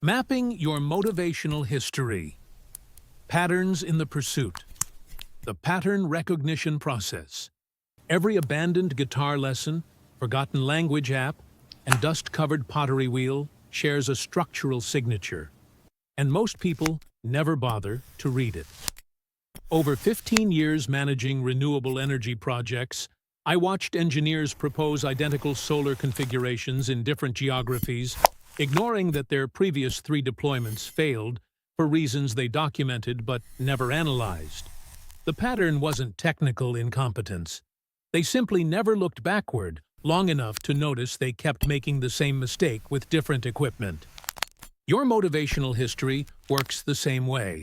Mapping your motivational history. Patterns in the pursuit. The pattern recognition process. Every abandoned guitar lesson, forgotten language app, and dust-covered pottery wheel shares a structural signature, and most people never bother to read it. Over 15 years managing renewable energy projects, I watched engineers propose identical solar configurations in different geographies, ignoring that their previous 3 deployments failed for reasons they documented but never analyzed. The pattern wasn't technical incompetence. They simply never looked backward long enough to notice they kept making the same mistake with different equipment. Your motivational history works the same way.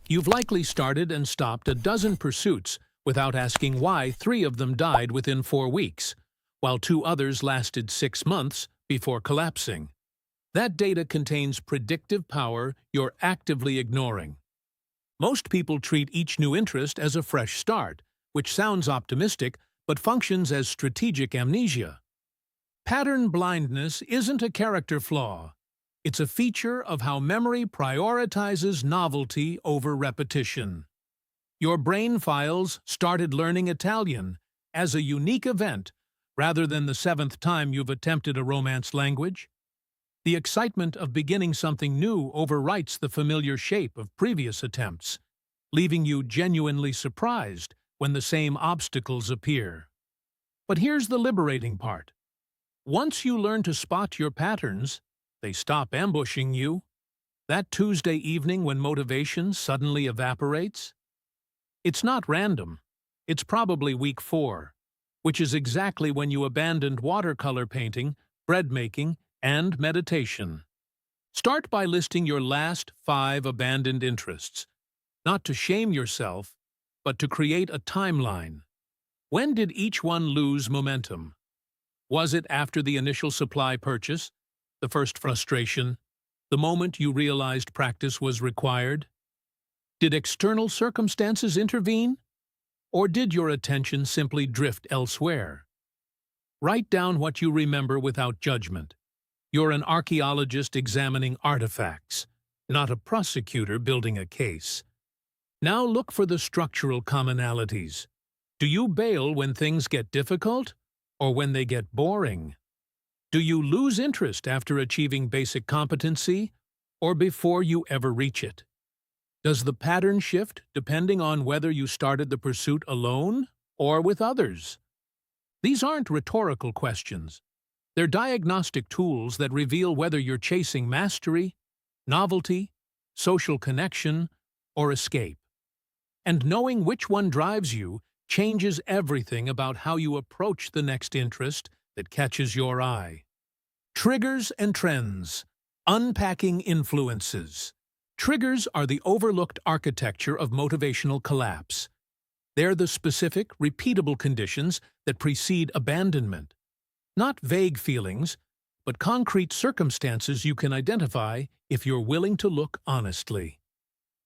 You've likely started and stopped a dozen pursuits without asking why 3 of them died within 4 weeks, while 2 others lasted 6 months before collapsing. That data contains predictive power you're actively ignoring. Most people treat each new interest as a fresh start, which sounds optimistic but functions as strategic amnesia. Pattern blindness isn't a character flaw. It's a feature of how memory prioritizes novelty over repetition. Your brain files started learning Italian as a unique event rather than the 7th time you've attempted a Romance language. The excitement of beginning something new overwrites the familiar shape of previous attempts, leaving you genuinely surprised when the same obstacles appear. But here's the liberating part. Once you learn to spot your patterns, they stop ambushing you. That Tuesday evening when motivation suddenly evaporates? It's not random. It's probably week 4, which is exactly when you abandoned watercolor painting, bread making, and meditation. Start by listing your last 5 abandoned interests, not to shame yourself, but to create a timeline. When did each one lose momentum? Was it after the initial supply purchase, the first frustration, the moment you realized practice was required? Did external circumstances intervene? Or did your attention simply drift elsewhere? Write down what you remember without judgment. You're an archaeologist examining artifacts, not a prosecutor building a case. Now look for the structural commonalities. Do you bail when things get difficult, or when they get boring? Do you lose interest after achieving basic competency, or before you ever reach it? Does the pattern shift depending on whether you started the pursuit alone or with others? These aren't rhetorical questions. They're diagnostic tools that reveal whether you're chasing mastery, novelty, social connection, or escape. And knowing which one drives you changes everything about how you approach the next interest that catches your eye. Triggers and trends. Unpacking influences. Triggers are the overlooked architecture of motivational collapse. They're the specific, repeatable conditions that precede abandonment. Not vague feelings, but concrete circumstances you can identify if you're willing to look honestly.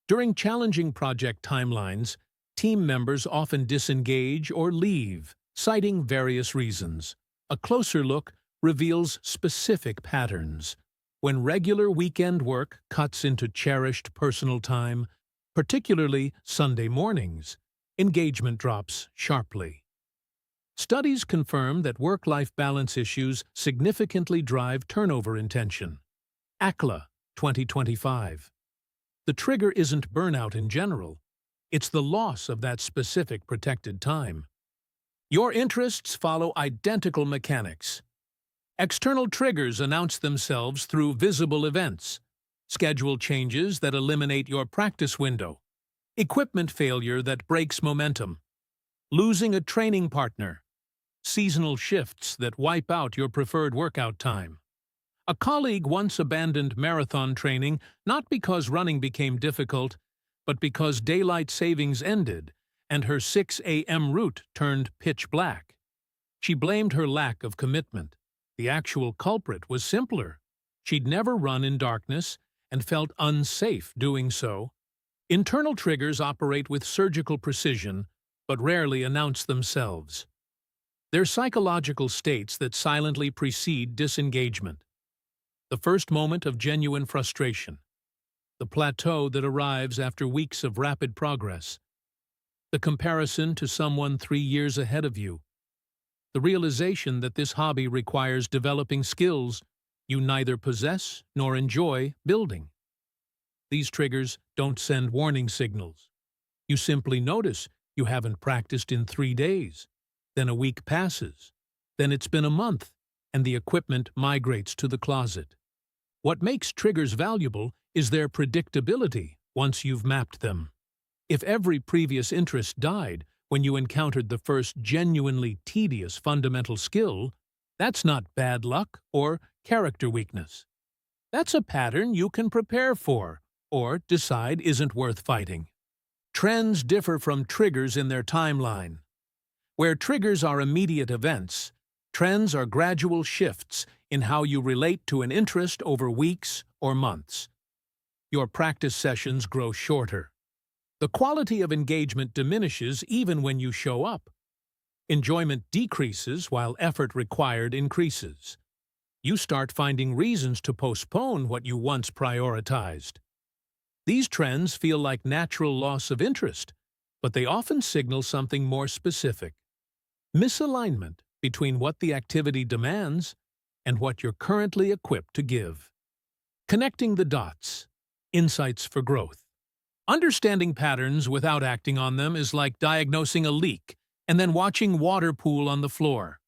During challenging project timelines, team members often disengage or leave, citing various reasons. A closer look reveals specific patterns. When regular weekend work cuts into cherished personal time, particularly Sunday mornings, engagement drops sharply. Studies confirm that work-life balance issues significantly drive turnover intention. ACLA, 2025. The trigger isn't burnout in general. It's the loss of that specific protected time. Your interests follow identical mechanics. External triggers announce themselves through visible events, schedule changes that eliminate your practice window, equipment failure that breaks momentum, losing a training partner, seasonal shifts that wipe out your preferred workout time. A colleague once abandoned marathon training not because running became difficult, but because daylight savings ended and her 6 a.m. route turned pitch black. She blamed her lack of commitment. The actual culprit was simpler. She'd never run in darkness and felt unsafe doing so. Internal triggers operate with surgical precision, but rarely announce themselves. They're psychological states that silently precede disengagement. the first moment of genuine frustration, the plateau that arrives after weeks of rapid progress, the comparison to someone 3 years ahead of you, the realization that this hobby requires developing skills you neither possess nor enjoy building. These triggers don't send warning signals. You simply notice you haven't practiced in 3 days. Then a week passes. Then it's been a month, and the equipment migrates to the closet. What makes triggers valuable is their predictability once you've mapped them. If every previous interest died when you encountered the first genuinely tedious fundamental skill, that's not bad luck or character weakness. That's a pattern you can prepare for or decide isn't worth fighting. Trends differ from triggers in their timeline. Where triggers are immediate events, trends are gradual shifts in how you relate to an interest over weeks or months. Your practice sessions grow shorter. The quality of engagement diminishes even when you show up. Enjoyment decreases while effort required increases. You start finding reasons to postpone what you once prioritized. These trends feel like natural loss of interest, but they often signal something more specific. Misalignment between what the activity demands and what you're currently equipped to give. Connecting the dots. Insights for growth. Understanding patterns without acting on them is like diagnosing a leak and then watching water pool on the floor.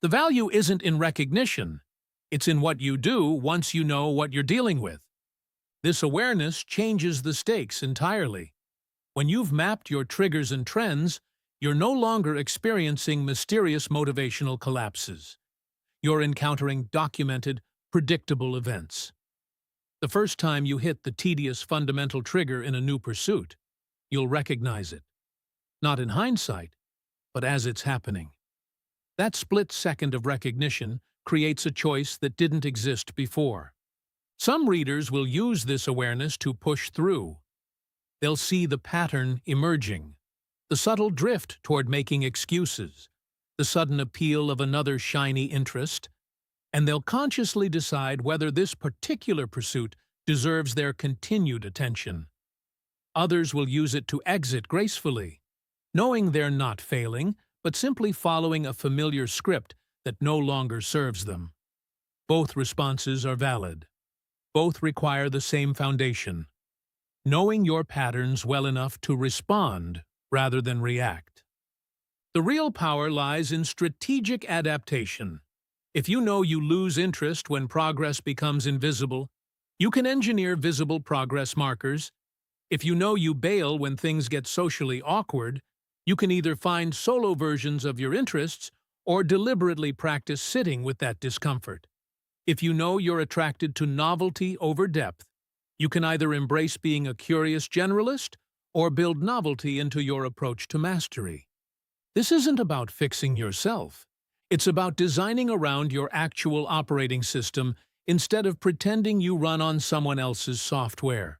The value isn't in recognition, it's in what you do once you know what you're dealing with. This awareness changes the stakes entirely. When you've mapped your triggers and trends, you're no longer experiencing mysterious motivational collapses. You're encountering documented, predictable events. The first time you hit the tedious fundamental trigger in a new pursuit, you'll recognize it. Not in hindsight, but as it's happening. That split second of recognition creates a choice that didn't exist before. Some readers will use this awareness to push through. They'll see the pattern emerging, the subtle drift toward making excuses, the sudden appeal of another shiny interest, and they'll consciously decide whether this particular pursuit deserves their continued attention. Others will use it to exit gracefully, knowing they're not failing, but simply following a familiar script that no longer serves them. Both responses are valid. Both require the same foundation: knowing your patterns well enough to respond rather than react. The real power lies in strategic adaptation. If you know you lose interest when progress becomes invisible, you can engineer visible progress markers. If you know you bail when things get socially awkward, you can either find solo versions of your interests or deliberately practice sitting with that discomfort. If you know you're attracted to novelty over depth, you can either embrace being a curious generalist or build novelty into your approach to mastery. This isn't about fixing yourself. It's about designing around your actual operating system instead of pretending you run on someone else's software.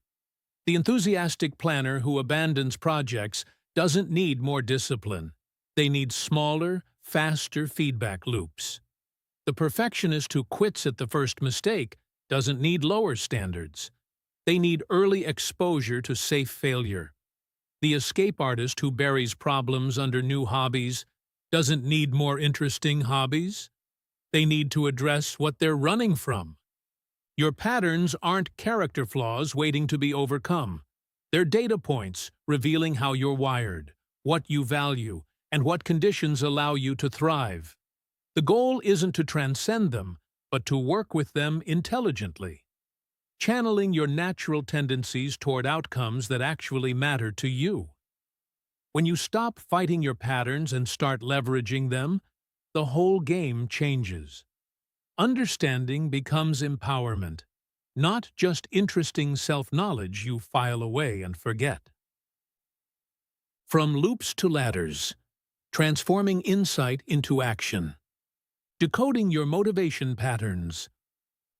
The enthusiastic planner who abandons projects doesn't need more discipline. They need smaller, faster feedback loops. The perfectionist who quits at the first mistake doesn't need lower standards. They need early exposure to safe failure. The escape artist who buries problems under new hobbies doesn't need more interesting hobbies. They need to address what they're running from. Your patterns aren't character flaws waiting to be overcome. They're data points revealing how you're wired, what you value, and what conditions allow you to thrive. The goal isn't to transcend them, but to work with them intelligently, channeling your natural tendencies toward outcomes that actually matter to you. When you stop fighting your patterns and start leveraging them, the whole game changes. Understanding becomes empowerment, not just interesting self-knowledge you file away and forget. From loops to ladders, transforming insight into action. Decoding your motivation patterns.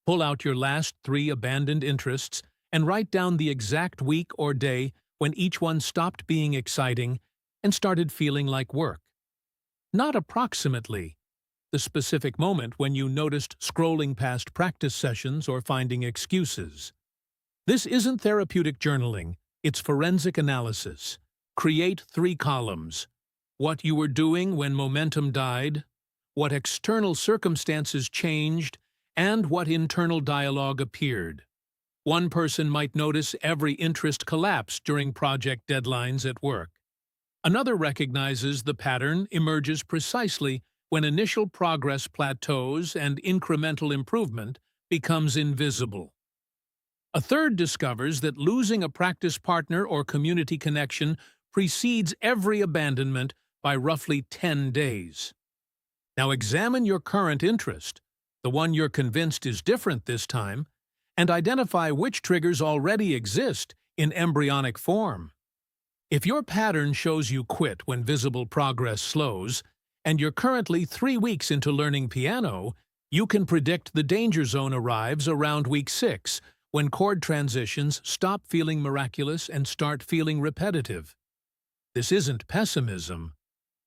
Pull out your last 3 abandoned interests and write down the exact week or day when each one stopped being exciting and started feeling like work. Not approximately, the specific moment when you noticed scrolling past practice sessions or finding excuses. This isn't therapeutic journaling, it's forensic analysis. Create 3 columns. What you were doing when momentum died, what external circumstances changed, and what internal dialogue appeared. One person might notice every interest collapse during project deadlines at work. Another recognizes the pattern emerges precisely when initial progress plateaus and incremental improvement becomes invisible. A third discovers that losing a practice partner or community connection precedes every abandonment by roughly 10 days. Now examine your current interest, the one you're convinced is different this time, and identify which triggers already exist in embryonic form. If your pattern shows you quit when visible progress slows, and you're currently 3 weeks into learning piano, you can predict the danger zone arrives around week 6, when chord transitions stop feeling miraculous and start feeling repetitive. This isn't pessimism.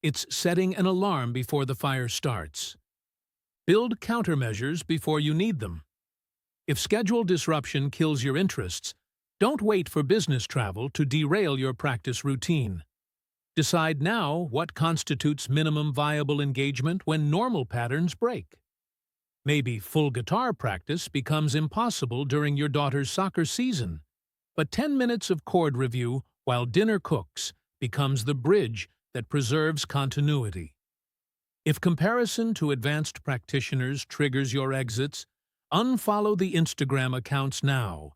It's setting an alarm before the fire starts. Build countermeasures before you need them. If schedule disruption kills your interests, don't wait for business travel to derail your practice routine. Decide now what constitutes minimum viable engagement when normal patterns break. Maybe full guitar practice becomes impossible during your daughter's soccer season, but 10 minutes of chord review while dinner cooks becomes the bridge that preserves continuity. If comparison to advanced practitioners triggers your exits, unfollow the Instagram accounts now,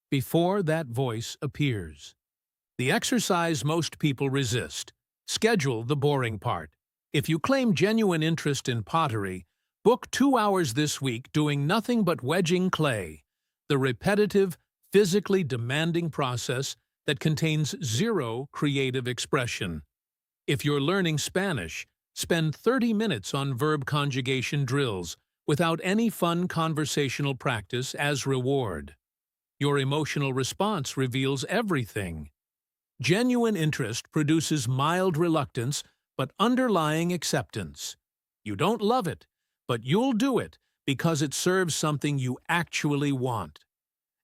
before that voice appears. The exercise most people resist. Schedule the boring part. If you claim genuine interest in pottery, book 2 hours this week doing nothing but wedging clay, the repetitive, physically demanding process that contains zero creative expression. If you're learning Spanish, spend 30 minutes on verb conjugation drills without any fun conversational practice as reward. Your emotional response reveals everything. Genuine interest produces mild reluctance but underlying acceptance. You don't love it, but you'll do it because it serves something you actually want.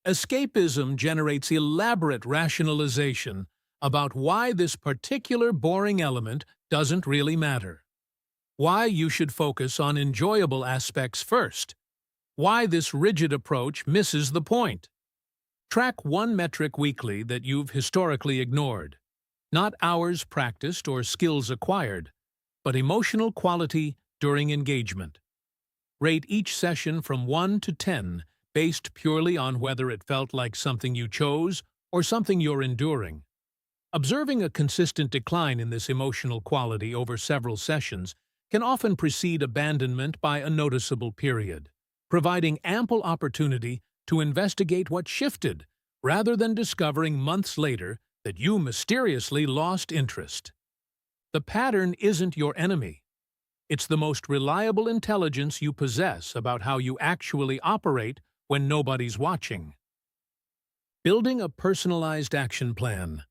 Escapism generates elaborate rationalization about why this particular boring element doesn't really matter. Why you should focus on enjoyable aspects first. Why this rigid approach misses the point. Track one metric weekly that you've historically ignored. Not hours practiced or skills acquired, but emotional quality during engagement. Rate each session from 1 to 10 based purely on whether it felt like something you chose or something you're enduring. Observing a consistent decline in this emotional quality over several sessions can often precede abandonment by a noticeable period, providing ample opportunity to investigate what shifted, rather than discovering months later that you mysteriously lost interest. The pattern isn't your enemy. It's the most reliable intelligence you possess about how you actually operate when nobody's watching. Building a personalized action plan.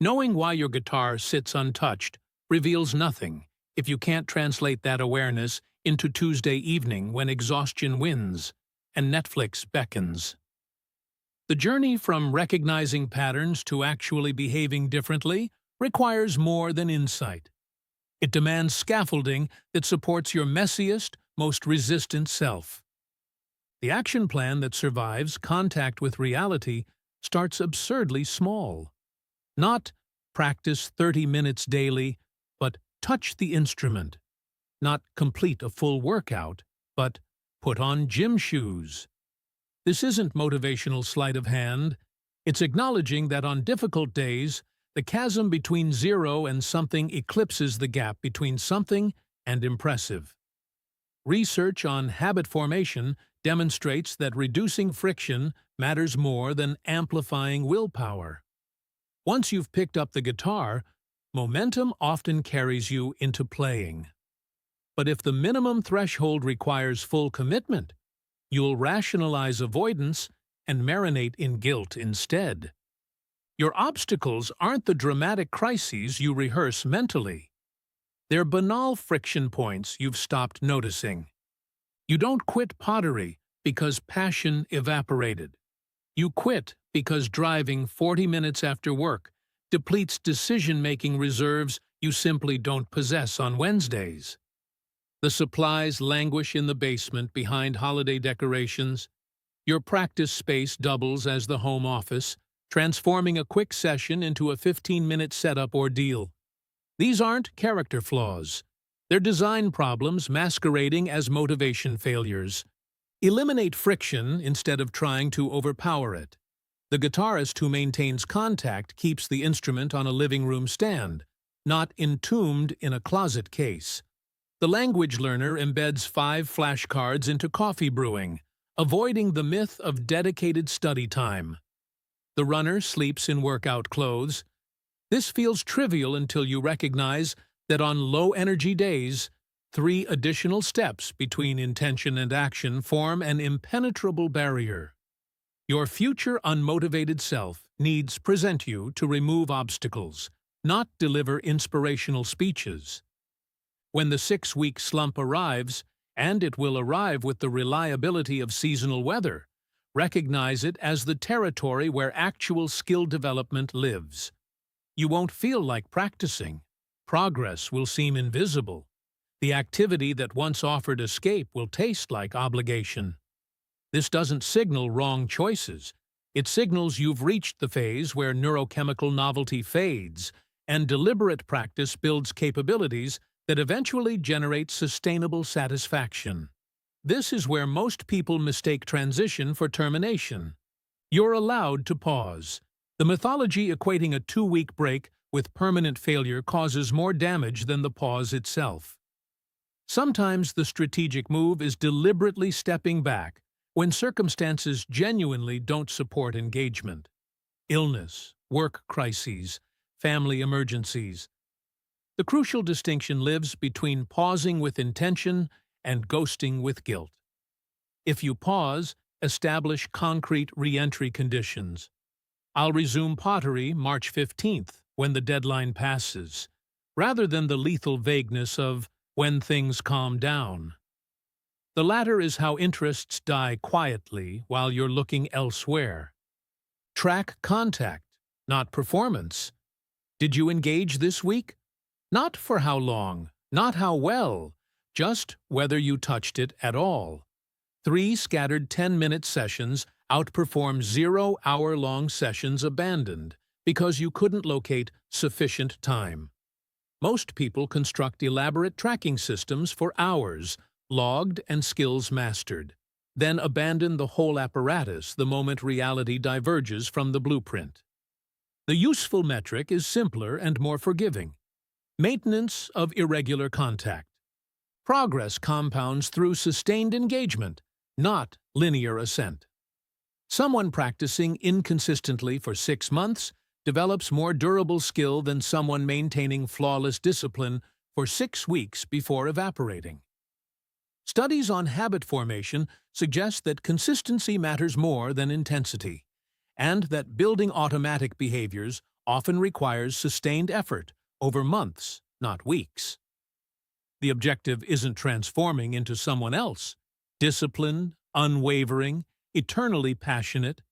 Knowing why your guitar sits untouched reveals nothing if you can't translate that awareness into Tuesday evening when exhaustion wins and Netflix beckons. The journey from recognizing patterns to actually behaving differently requires more than insight. It demands scaffolding that supports your messiest, most resistant self. The action plan that survives contact with reality starts absurdly small. Not practice 30 minutes daily, but touch the instrument. Not complete a full workout, but put on gym shoes. This isn't motivational sleight of hand. It's acknowledging that on difficult days, the chasm between zero and something eclipses the gap between something and impressive. Research on habit formation demonstrates that reducing friction matters more than amplifying willpower. Once you've picked up the guitar, momentum often carries you into playing. But if the minimum threshold requires full commitment, you'll rationalize avoidance and marinate in guilt instead. Your obstacles aren't the dramatic crises you rehearse mentally. They're banal friction points you've stopped noticing. You don't quit pottery because passion evaporated. You quit because driving 40 minutes after work depletes decision-making reserves you simply don't possess on Wednesdays. The supplies languish in the basement behind holiday decorations. Your practice space doubles as the home office, transforming a quick session into a 15-minute setup ordeal. These aren't character flaws. They're design problems masquerading as motivation failures. Eliminate friction instead of trying to overpower it. The guitarist who maintains contact keeps the instrument on a living room stand, not entombed in a closet case. The language learner embeds 5 flashcards into coffee brewing, avoiding the myth of dedicated study time. The runner sleeps in workout clothes. This feels trivial until you recognize that on low-energy days, 3 additional steps between intention and action form an impenetrable barrier. Your future unmotivated self needs present you to remove obstacles, not deliver inspirational speeches. When the 6-week slump arrives, and it will arrive with the reliability of seasonal weather, recognize it as the territory where actual skill development lives. You won't feel like practicing. Progress will seem invisible. The activity that once offered escape will taste like obligation. This doesn't signal wrong choices. It signals you've reached the phase where neurochemical novelty fades, and deliberate practice builds capabilities that eventually generate sustainable satisfaction. This is where most people mistake transition for termination. You're allowed to pause. The mythology equating a 2-week break with permanent failure causes more damage than the pause itself. Sometimes the strategic move is deliberately stepping back when circumstances genuinely don't support engagement. Illness, work crises, family emergencies. The crucial distinction lives between pausing with intention and ghosting with guilt. If you pause, establish concrete re-entry conditions. I'll resume pottery March 15th, when the deadline passes, rather than the lethal vagueness of when things calm down. The latter is how interests die quietly while you're looking elsewhere. Track contact, not performance. Did you engage this week? Not for how long, not how well, just whether you touched it at all. 3 scattered 10-minute sessions outperform 0-hour-long sessions abandoned because you couldn't locate sufficient time. Most people construct elaborate tracking systems for hours, logged and skills mastered, then abandon the whole apparatus the moment reality diverges from the blueprint. The useful metric is simpler and more forgiving. Maintenance of irregular contact. Progress compounds through sustained engagement, not linear ascent. Someone practicing inconsistently for 6 months develops more durable skill than someone maintaining flawless discipline for 6 weeks before evaporating. Studies on habit formation suggest that consistency matters more than intensity, and that building automatic behaviors often requires sustained effort over months, not weeks. The objective isn't transforming into someone else, disciplined, unwavering, eternally passionate.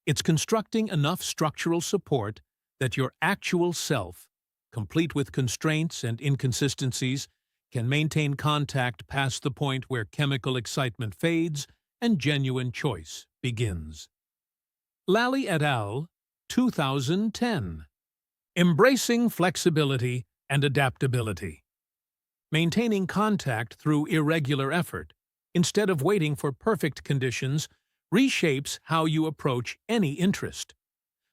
It's constructing enough structural support that your actual self, complete with constraints and inconsistencies, can maintain contact past the point where chemical excitement fades and genuine choice begins. Lally et al., 2010. Embracing flexibility and adaptability. Maintaining contact through irregular effort, instead of waiting for perfect conditions, reshapes how you approach any interest.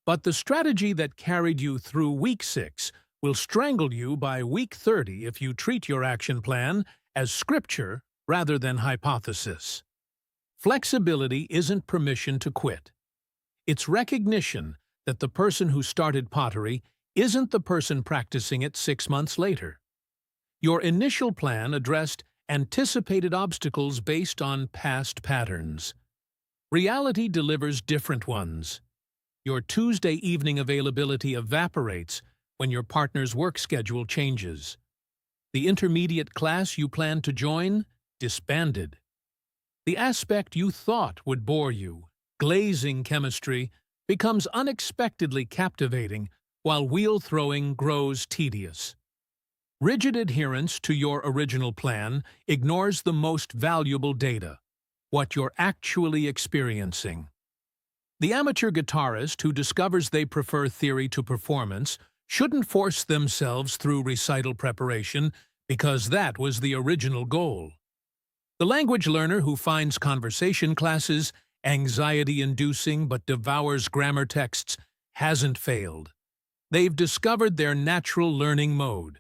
But the strategy that carried you through week 6 will strangle you by week 30 if you treat your action plan as scripture rather than hypothesis. Flexibility isn't permission to quit. It's recognition that the person who started pottery isn't the person practicing it 6 months later. Your initial plan addressed anticipated obstacles based on past patterns. Reality delivers different ones. Your Tuesday evening availability evaporates when your partner's work schedule changes. The intermediate class you planned to join disbanded. The aspect you thought would bore you, glazing chemistry, becomes unexpectedly captivating, while wheel-throwing grows tedious. Rigid adherence to your original plan ignores the most valuable data, what you're actually experiencing. The amateur guitarist who discovers they prefer theory to performance shouldn't force themselves through recital preparation because that was the original goal. The language learner who finds conversation classes anxiety-inducing but devours grammar texts hasn't failed. They've discovered their natural learning mode.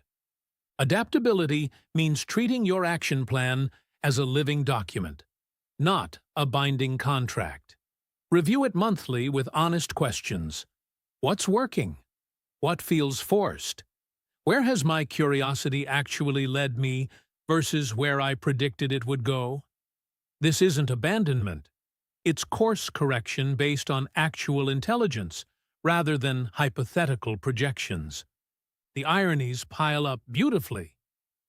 Adaptability means treating your action plan as a living document, not a binding contract. Review it monthly with honest questions. What's working? What feels forced? Where has my curiosity actually led me versus where I predicted it would go? This isn't abandonment. It's course correction based on actual intelligence, rather than hypothetical projections. The ironies pile up beautifully.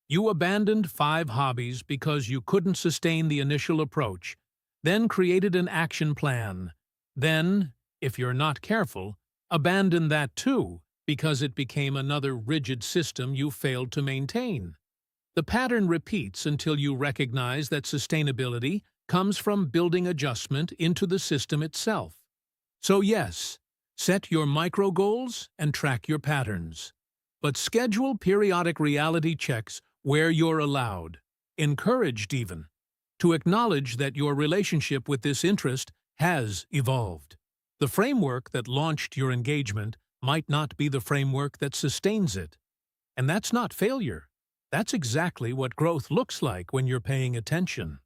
You abandoned 5 hobbies because you couldn't sustain the initial approach, then created an action plan. Then, if you're not careful, abandon that too, because it became another rigid system you failed to maintain. The pattern repeats until you recognize that sustainability comes from building adjustment into the system itself. So yes, set your micro goals and track your patterns. But schedule periodic reality checks where you're allowed, encouraged even, to acknowledge that your relationship with this interest has evolved. The framework that launched your engagement might not be the framework that sustains it. And that's not failure. That's exactly what growth looks like when you're paying attention.